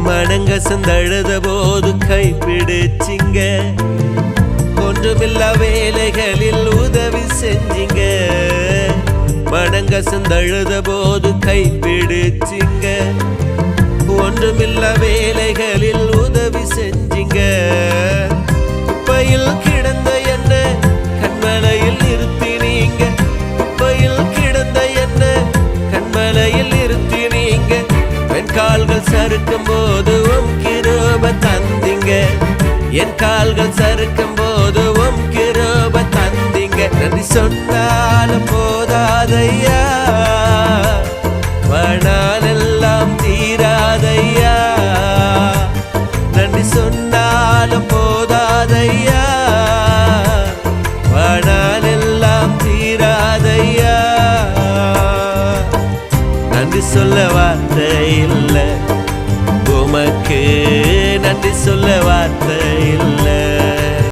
மனங்கசந்தழுத போது கைப்பிடிச்சிங்க, ஒன்றுமில்லா வேலைகளில் உதவி செஞ்சிங்க. மனங்கசந்தழுத போது கைப்பிடிச்சிங்க, ஒன்றுமில்லா வேலைகளில் உதவி செஞ்சிங்க. குப்பையில் கிடந்த என்ன கண்மலையில் நிறுத்தினீங்க, குப்பையில் கிடந்த என்ன கண்மலையில் நிறுத்தினீங்க. என் கால்கள் சறுக்கும் போது உம் கிருபை தந்தீங்க, என் கால்கள் சறுக்கும் போது உம் கிருபை தந்தீங்க. நன்றி சொன்னாலும் போதாதையா, வாழ்நாளெல்லாம் தீராதையா. நன்றி சொன்னாலும் போதாதையா, வாழ்நாளெல்லாம் தீராதையா. நன்றி சொல்ல வார்த்தை இல்லை, உமக்கு நன்றி சொல்ல வார்த்தை